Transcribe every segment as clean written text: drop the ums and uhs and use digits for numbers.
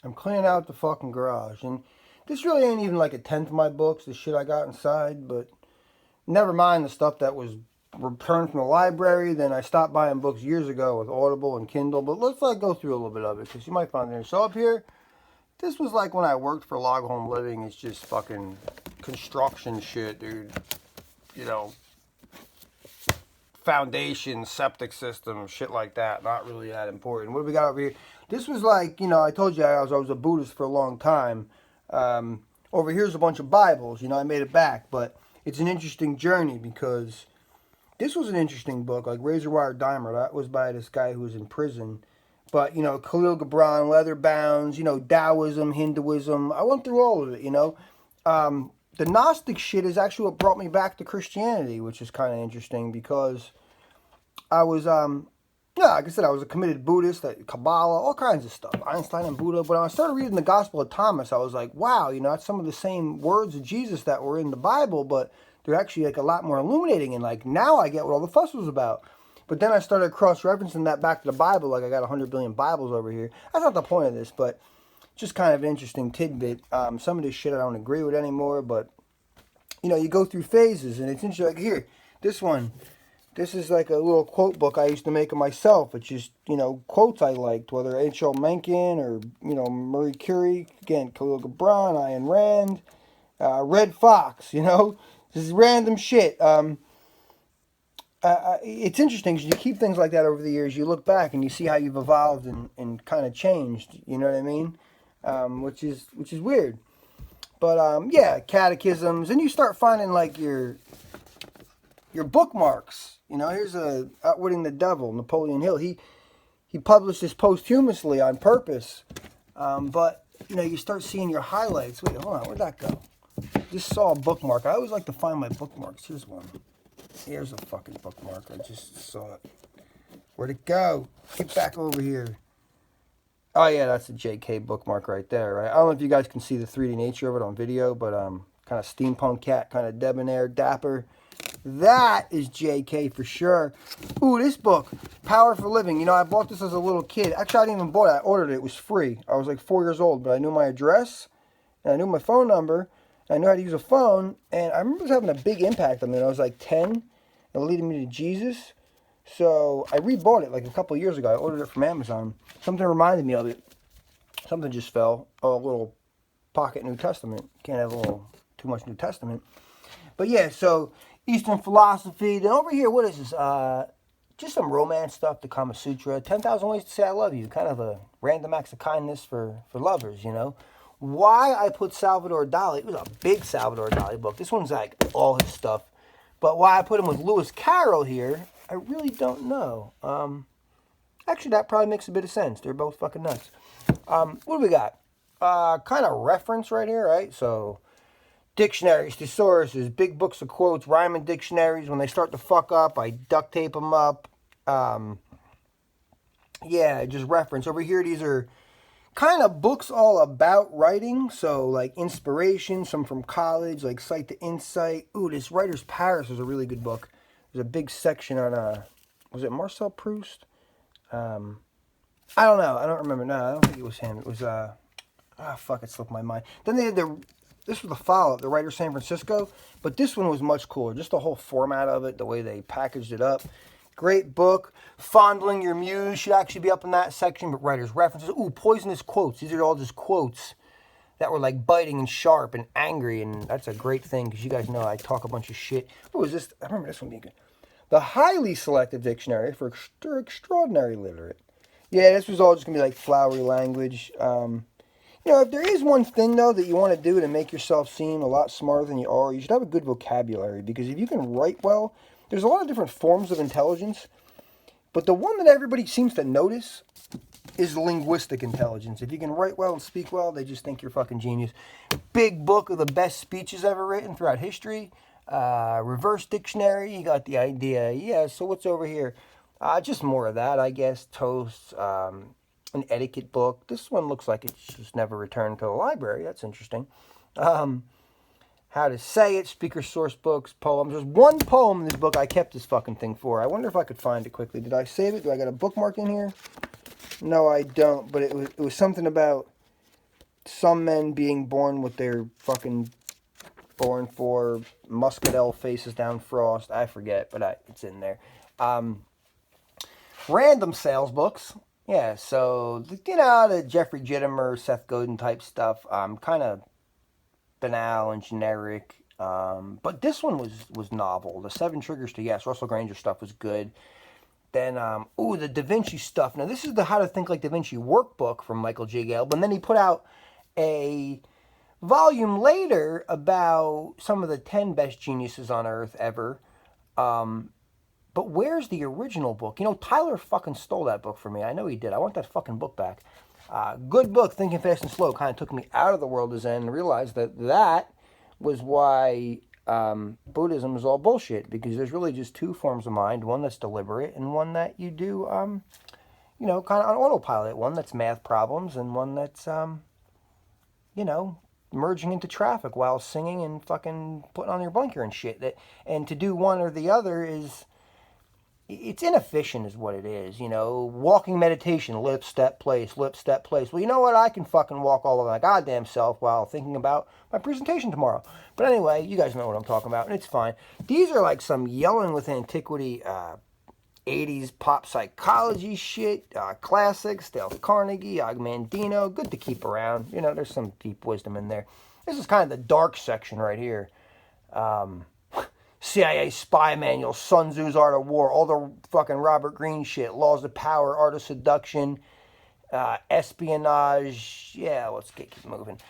I'm cleaning out the fucking garage, and this really ain't even like a tenth of my books, the shit I got inside, but never mind the stuff that was returned from the library. Then I stopped buying books years ago with Audible and Kindle, but let's like go through a little bit of it, because you might find it. So up here, this was like when I worked for Log Home Living. It's just fucking construction shit, dude. You know, foundation, septic system, shit like that. Not really that important. What do we got over here? This was like, I told you I was a Buddhist for a long time. Over here's a bunch of Bibles. I made it back, but it's an interesting journey because this was an interesting book, like Razor Wire Dimer. That was by this guy who was in prison. But, Khalil Gibran, Leather Bounds, Taoism, Hinduism. I went through all of it. The Gnostic shit is actually what brought me back to Christianity, which is kind of interesting because I was, like I said, I was a committed Buddhist, Kabbalah, all kinds of stuff, Einstein and Buddha. But when I started reading the Gospel of Thomas, I was like, wow, it's some of the same words of Jesus that were in the Bible, but they're actually like a lot more illuminating. And like now I get what all the fuss was about. But then I started cross-referencing that back to the Bible, like I got 100 billion Bibles over here. That's not the point of this, but just kind of an interesting tidbit. Some of this shit I don't agree with anymore, but, you go through phases, and it's interesting. Like here, this one, this is like a little quote book I used to make of myself. It's just, quotes I liked, whether H.L. Mencken or, Marie Curie, again, Khalil Gibran, Ayn Rand, Red Fox, this is random shit. It's interesting because you keep things like that over the years. You look back and you see how you've evolved and kind of changed. You know what I mean? Which is weird. But yeah, catechisms, and you start finding like your bookmarks. Here's Outwitting the Devil, Napoleon Hill. He published this posthumously on purpose. But you start seeing your highlights. Wait, hold on, where'd that go? Just saw a bookmark. I always like to find my bookmarks. Here's one. Here's a fucking bookmark. I just saw it. Where'd it go? Get back over here. Oh, yeah, that's a JK bookmark right there, right? I don't know if you guys can see the 3D nature of it on video, but kind of steampunk cat, kind of debonair, dapper. That is JK for sure. Ooh, this book, Power for Living. I bought this as a little kid. Actually, I didn't even buy it. I ordered it. It was free. I was like 4 years old, but I knew my address, and I knew my phone number, and I knew how to use a phone, and I remember it was having a big impact on me. I was like 10, and leading me to Jesus. So I rebought it like a couple of years ago. I ordered it from Amazon. Something reminded me of it. Something just fell. Oh, a little pocket New Testament. Can't have a little too much New Testament. But yeah, so Eastern philosophy. Then over here, what is this? Just some romance stuff, the Kama Sutra. 10,000 Ways to Say I Love You. Kind of a random acts of kindness for lovers, Why I put Salvador Dali, it was a big Salvador Dali book. This one's like all his stuff. But why I put him with Lewis Carroll here, I really don't know. Actually, that probably makes a bit of sense. They're both fucking nuts. What do we got? Kind of reference right here, right? So, dictionaries, thesauruses, big books of quotes, rhyming dictionaries. When they start to fuck up, I duct tape them up. Yeah, just reference. Over here, these are kind of books all about writing. So, like inspiration, some from college, like Sight to Insight. Ooh, this Writer's Paris is a really good book. There's a big section on, was it Marcel Proust? I don't know. I don't remember. No, I don't think it was him. It was, fuck, it slipped my mind. Then they had this was the follow-up, The Writer San Francisco. But this one was much cooler. Just the whole format of it, the way they packaged it up. Great book. Fondling Your Muse should actually be up in that section. But writer's references. Ooh, poisonous quotes. These are all just quotes that were like biting and sharp and angry. And that's a great thing because you guys know I talk a bunch of shit. What was this? I remember this one being good. The Highly Selective Dictionary for Extraordinary Literate. Yeah, this was all just going to be like flowery language. If there is one thing, though, that you want to do to make yourself seem a lot smarter than you are, you should have a good vocabulary. Because if you can write well, there's a lot of different forms of intelligence. But the one that everybody seems to notice is linguistic intelligence. If you can write well and speak well, they just think you're fucking genius. Big book of the best speeches ever written throughout history. Reverse dictionary, you got the idea. Yeah, so what's over here? Just more of that, I guess. Toast, an etiquette book. This one looks like it's just never returned to the library. That's interesting. How to Say It, speaker source books, poems. There's one poem in this book I kept this fucking thing for. I wonder if I could find it quickly. Did I save it? Do I got a bookmark in here? No, I don't. But it was something about some men being born with their fucking born for muscadel faces down frost. I forget, but it's in there. Random sales books. Yeah, so, the Jeffrey Gitomer, Seth Godin type stuff, kind of banal and generic. But this one was novel. The 7 Triggers to Yes, Russell Granger stuff was good. Then, the Da Vinci stuff. Now, this is the How to Think Like Da Vinci workbook from Michael J. Gelb. And then he put out a volume later about some of the 10 best geniuses on earth ever. But where's the original book? Tyler fucking stole that book from me. I know he did. I want that fucking book back. Good book, Thinking Fast and Slow. Kind of took me out of the world of Zen and realized that was why Buddhism is all bullshit. Because there's really just 2 forms of mind. One that's deliberate and one that you do, kind of on autopilot. One that's math problems and one that's, merging into traffic while singing and fucking putting on your blinker and shit. And to do one or the other it's inefficient is what it is. Walking meditation, lip, step, place, lip, step, place. Well, you know what? I can fucking walk all over my goddamn self while thinking about my presentation tomorrow. But anyway, you guys know what I'm talking about, and it's fine. These are like some yelling with antiquity, 80s pop psychology shit, classics, Dale Carnegie, Og Mandino, good to keep around. There's some deep wisdom in there. This is kind of the dark section right here. CIA Spy Manual, Sun Tzu's Art of War, all the fucking Robert Greene shit, Laws of Power, Art of Seduction, Espionage. Yeah, let's keep moving.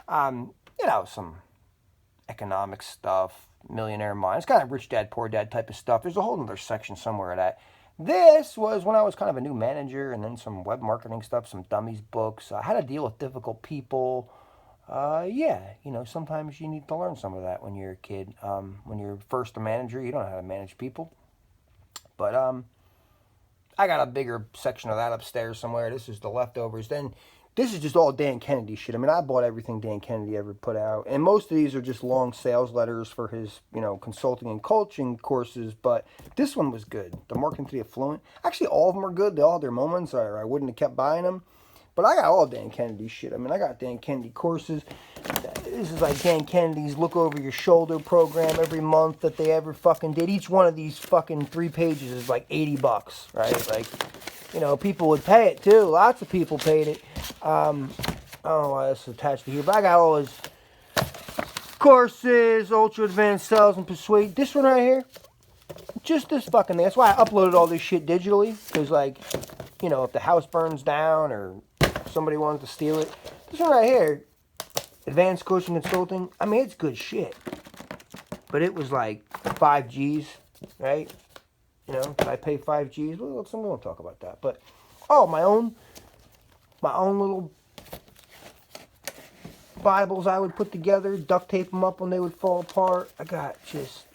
Some economic stuff, Millionaire Mind. It's kind of Rich Dad, Poor Dad type of stuff. There's a whole other section somewhere of that. This was when I was kind of a new manager, and then some web marketing stuff, some dummies books, how to deal with difficult people. Sometimes you need to learn some of that when you're a kid. When you're first a manager, you don't know how to manage people. But I got a bigger section of that upstairs somewhere. This is the leftovers. Then this is just all Dan Kennedy shit. I mean, I bought everything Dan Kennedy ever put out. And most of these are just long sales letters for his, consulting and coaching courses. But this one was good. The Marketing to the Affluent. Actually, all of them are good. They all have their moments, or I wouldn't have kept buying them. But I got all Dan Kennedy shit. I mean, I got Dan Kennedy courses. This is like Dan Kennedy's Look Over Your Shoulder program every month that they ever fucking did. Each one of these fucking 3 pages is like $80, right? Like, people would pay it too. Lots of people paid it. I don't know why that's attached to here, but I got all his courses, Ultra Advanced Sales and Persuade. This one right here, just this fucking thing. That's why I uploaded all this shit digitally. Because, if the house burns down or somebody wanted to steal it. This one right here, Advanced Coaching Consulting, I mean, it's good shit. But it was like 5 G's, right? Did I pay 5 G's? Well, we won't talk about that. But, my own little Bibles I would put together, duct tape them up when they would fall apart. I got just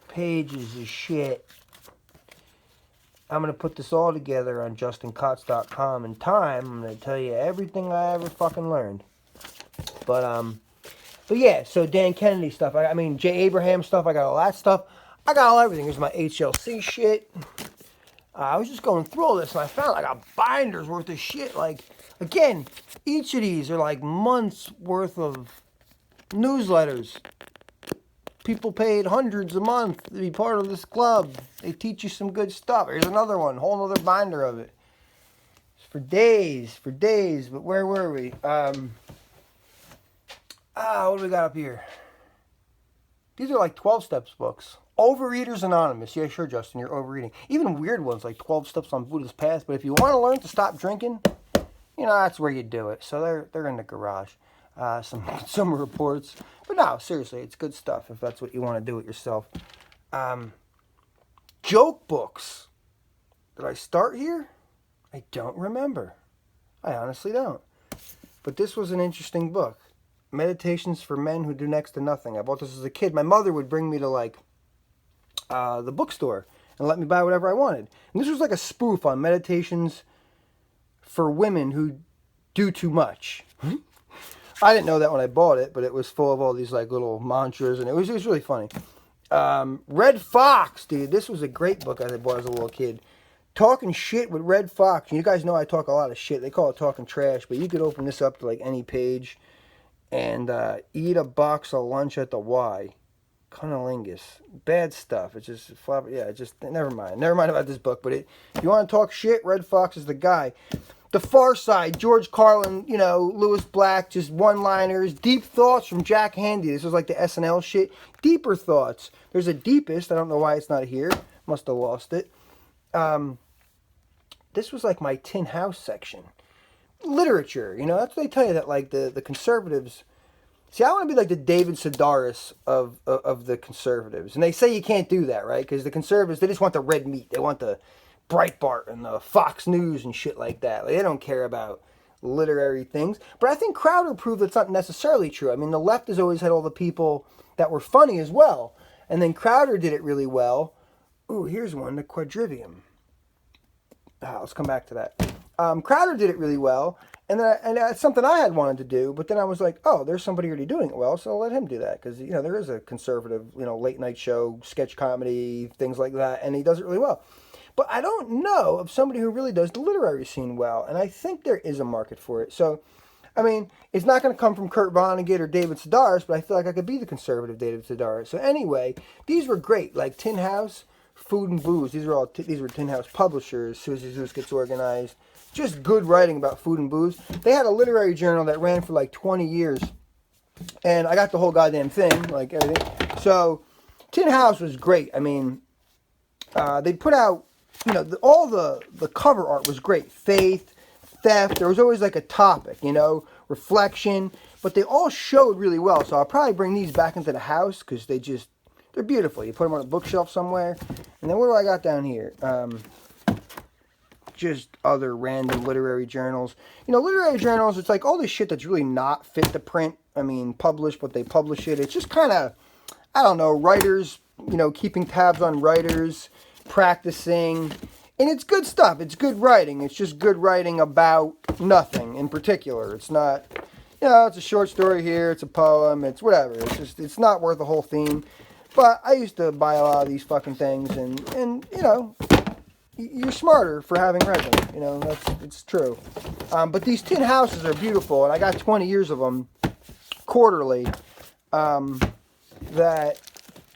pages of shit. I'm going to put this all together on JustinKotz.com in time. I'm going to tell you everything I ever fucking learned. But yeah, so Dan Kennedy stuff. I mean, Jay Abraham stuff. I got all that stuff. I got everything. Here's my HLC shit. I was just going through all this, and I found I got binders worth of shit. Like, again, each of these are like months worth of newsletters. People paid hundreds a month to be part of this club. They teach you some good stuff. Here's another one, whole other binder of it. It's for days. But where were we? What do we got up here? These are like 12 Steps books. Overeaters Anonymous. Yeah, sure, Justin, you're overeating. Even weird ones like 12 Steps on Buddha's Path. But if you want to learn to stop drinking, that's where you do it. So they're in the garage. Some reports. But no, seriously, it's good stuff if that's what you want to do it yourself. Joke books. Did I start here? I don't remember. I honestly don't. But this was an interesting book. Meditations for Men Who Do Next to Nothing. I bought this as a kid. My mother would bring me to the bookstore and let me buy whatever I wanted. And this was like a spoof on meditations for women who do too much. I didn't know that when I bought it, but it was full of all these little mantras, and it was really funny. Red Fox, dude. This was a great book I bought as a little kid. Talking Shit with Red Fox. You guys know I talk a lot of shit. They call it talking trash, but you could open this up to like any page and eat a box of lunch at the Y. Cunnilingus. Bad stuff. It's just, yeah, just, never mind. Never mind about this book, but if you want to talk shit, Red Fox is the guy. The Far Side, George Carlin, you know, Lewis Black, just one-liners. Deep Thoughts from Jack Handey. This was like the SNL shit. Deeper Thoughts. There's a Deepest. I don't know why it's not here. Must have lost it. This was like my Tin House section. Literature, you know, that's what they tell you, that like the conservatives. See, I want to be like the David Sedaris of the conservatives. And they say you can't do that, right? Because the conservatives, they just want the red meat. They want the Breitbart and the Fox News and shit like that. Like, they don't care about literary things. But I think Crowder proved that's not necessarily true. I mean, the left has always had all the people that were funny as well. And then Crowder did it really well. Ooh, here's one, the Quadrivium. Let's come back to that. Crowder did it really well. And that's something I had wanted to do, but then I was like, oh, there's somebody already doing it well, so I'll let him do that. Because, you know, there is a conservative, you know, late night show, sketch comedy, things like that, and he does it really well. But I don't know of somebody who really does the literary scene well, and I think there is a market for it. So, I mean, it's not going to come from Kurt Vonnegut or David Sedaris, but I feel like I could be the conservative David Sedaris. So anyway, these were great, like Tin House, Food and Booze. These were Tin House publishers. Susie Zeus Gets Organized. Just good writing about food and booze. They had a literary journal that ran for like 20 years. And I got the whole goddamn thing, like everything. So, Tin House was great. I mean, they put out, you know, all the cover art was great. Faith, theft, there was always like a topic, you know, reflection. But they all showed really well. So I'll probably bring these back into the house because they're beautiful. You put them on a bookshelf somewhere. And then what do I got down here? Just other random literary journals. You know, literary journals, it's like all this shit that's really not fit to print. I mean, published, but they publish it. It's just kind of, I don't know, writers, you know, keeping tabs on writers, practicing. And it's good stuff. It's good writing. It's just good writing about nothing in particular. It's not, you know, it's a short story here. It's a poem. It's whatever. It's just, it's not worth the whole theme. But I used to buy a lot of these fucking things and you know, you're smarter for having read them, you know, it's true. But these tin houses are beautiful, and I got 20 years of them quarterly, that,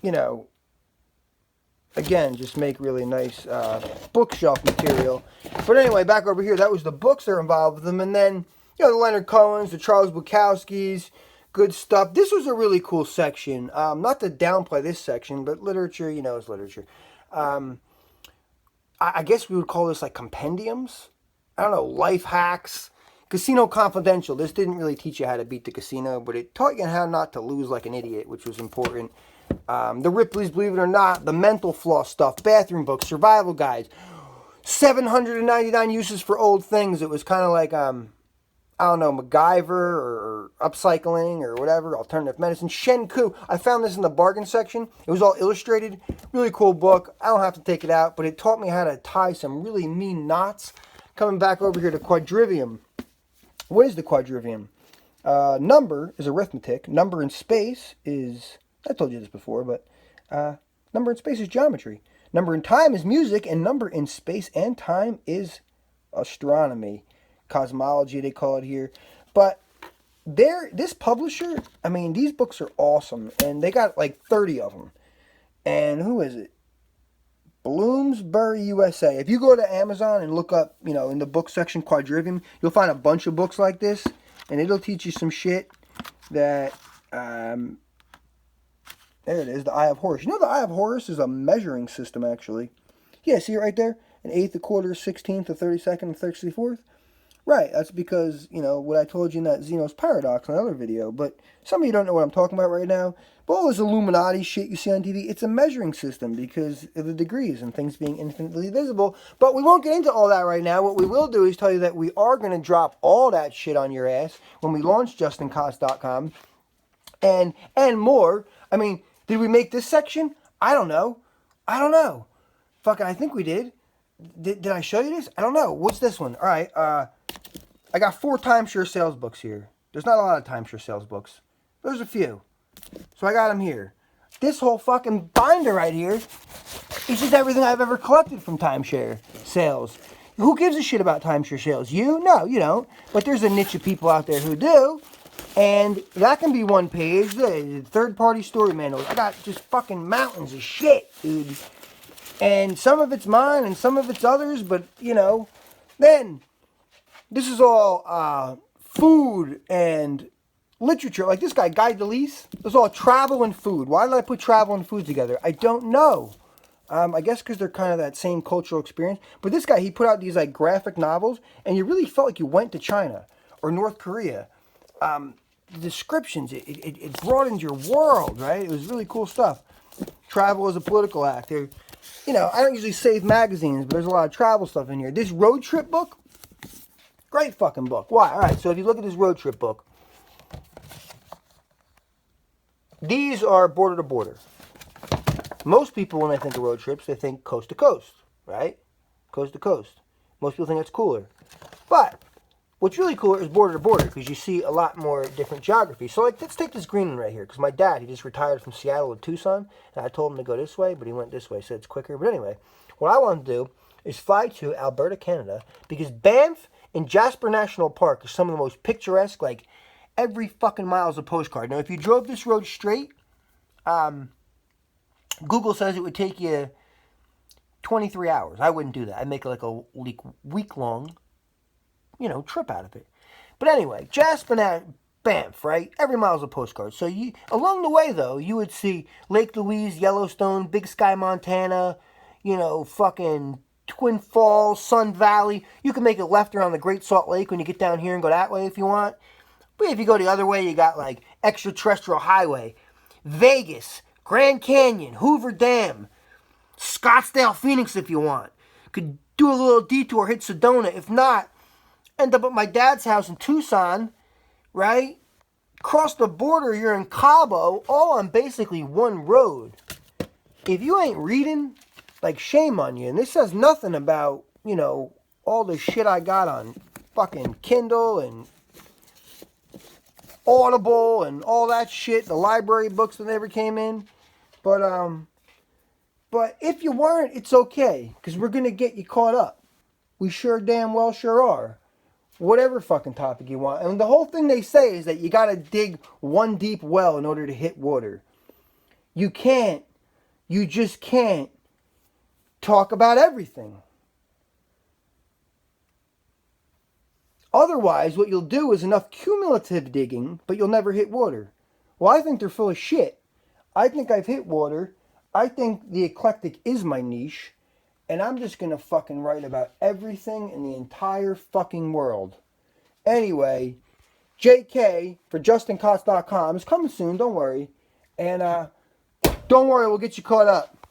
you know, again, just make really nice bookshelf material. But anyway, back over here, that was the books that are involved with them, and then, you know, the Leonard Cohens, the Charles Bukowskis, good stuff. This was a really cool section, not to downplay this section, but literature, you know, is literature. I guess we would call this like compendiums. I don't know, life hacks. Casino Confidential. This didn't really teach you how to beat the casino, but it taught you how not to lose like an idiot, which was important. The Ripley's Believe It or Not, the mental floss stuff, bathroom books, survival guides, 799 uses for old things. It was kind of like, I don't know, MacGyver or upcycling or whatever, alternative medicine. Shenku. I found this in the bargain section. It was all illustrated. Really cool book. I don't have to take it out, but it taught me how to tie some really mean knots. Coming back over here to Quadrivium. What is the Quadrivium? Number is arithmetic. Number in space is, I told you this before, but number in space is geometry. Number in time is music, and number in space and time is astronomy. Cosmology, they call it here. But this publisher, I mean, these books are awesome, and they got like 30 of them. And who is it? Bloomsbury, USA. If you go to Amazon and look up, you know, in the book section, Quadrivium, you'll find a bunch of books like this, and it'll teach you some shit that, there it is, the Eye of Horus. You know the Eye of Horus is a measuring system, actually. Yeah, see it right there? An eighth, a quarter, 16th, a 32nd, a 34th. Right, that's because, you know, what I told you in that Zeno's Paradox in another video. But some of you don't know what I'm talking about right now. But all this Illuminati shit you see on TV, it's a measuring system because of the degrees and things being infinitely visible. But we won't get into all that right now. What we will do is tell you that we are going to drop all that shit on your ass when we launch JustinCost.com and more. I mean, did we make this section? I don't know. Fucking, I think we did. Did I show you this? I don't know. What's this one? All right, I got 4 timeshare sales books here. There's not a lot of timeshare sales books. There's a few. So I got them here. this whole fucking binder right here is just everything I've ever collected from timeshare sales. Who gives a shit about timeshare sales? You? No, you don't. But there's a niche of people out there who do. And that can be one page. The third-party story manuals. I got just fucking mountains of shit, dude. And some of it's mine and some of it's others. But, you know, then this is all food and literature. Like this guy, Guy Delisle. This is all travel and food. Why did I put travel and food together? I don't know. I guess because they're kind of that same cultural experience. But this guy, he put out these like graphic novels, and you really felt like you went to China or North Korea. The descriptions, it broadened your world, right? It was really cool stuff. Travel is a political act. You know, I don't usually save magazines, but there's a lot of travel stuff in here. This road trip book, great fucking book. Why? All right, so if you look at this road trip book, these are border to border. Most people, when they think of road trips, they think coast to coast, right? Coast to coast. Most people think that's cooler. But what's really cooler is border to border because you see a lot more different geography. So, like, let's take this green one right here because my dad, he just retired from Seattle to Tucson, and I told him to go this way, but he went this way, so it's quicker. But anyway, what I want to do is fly to Alberta, Canada, because Banff and Jasper National Park are some of the most picturesque, like, every fucking mile is a postcard. Now, if you drove this road straight, Google says it would take you 23 hours. I wouldn't do that. I'd make like a week-long, you know, trip out of it. But anyway, Jasper, Banff, right? Every mile's a postcard. So you, along the way, though, you would see Lake Louise, Yellowstone, Big Sky, Montana, you know, fucking Twin Falls, Sun Valley. You can make a left around the Great Salt Lake when you get down here and go that way if you want. But if you go the other way, you got like Extraterrestrial Highway, Vegas, Grand Canyon, Hoover Dam, Scottsdale, Phoenix if you want. Could do a little detour, hit Sedona. If not, end up at my dad's house in Tucson, right? Cross the border, you're in Cabo, all on basically one road. If you ain't reading, like, shame on you. And this says nothing about, you know, all the shit I got on fucking Kindle and Audible and all that shit, the library books that never came in. But if you weren't, it's okay, because we're going to get you caught up. We sure damn well sure are. Whatever fucking topic you want. And the whole thing they say is that you got to dig one deep well in order to hit water. You just can't talk about everything. Otherwise, what you'll do is enough cumulative digging, but you'll never hit water. Well, I think they're full of shit. I think I've hit water. I think the eclectic is my niche. And I'm just going to fucking write about everything in the entire fucking world. Anyway, JK for JustinCotts.com is coming soon, don't worry. And don't worry, we'll get you caught up.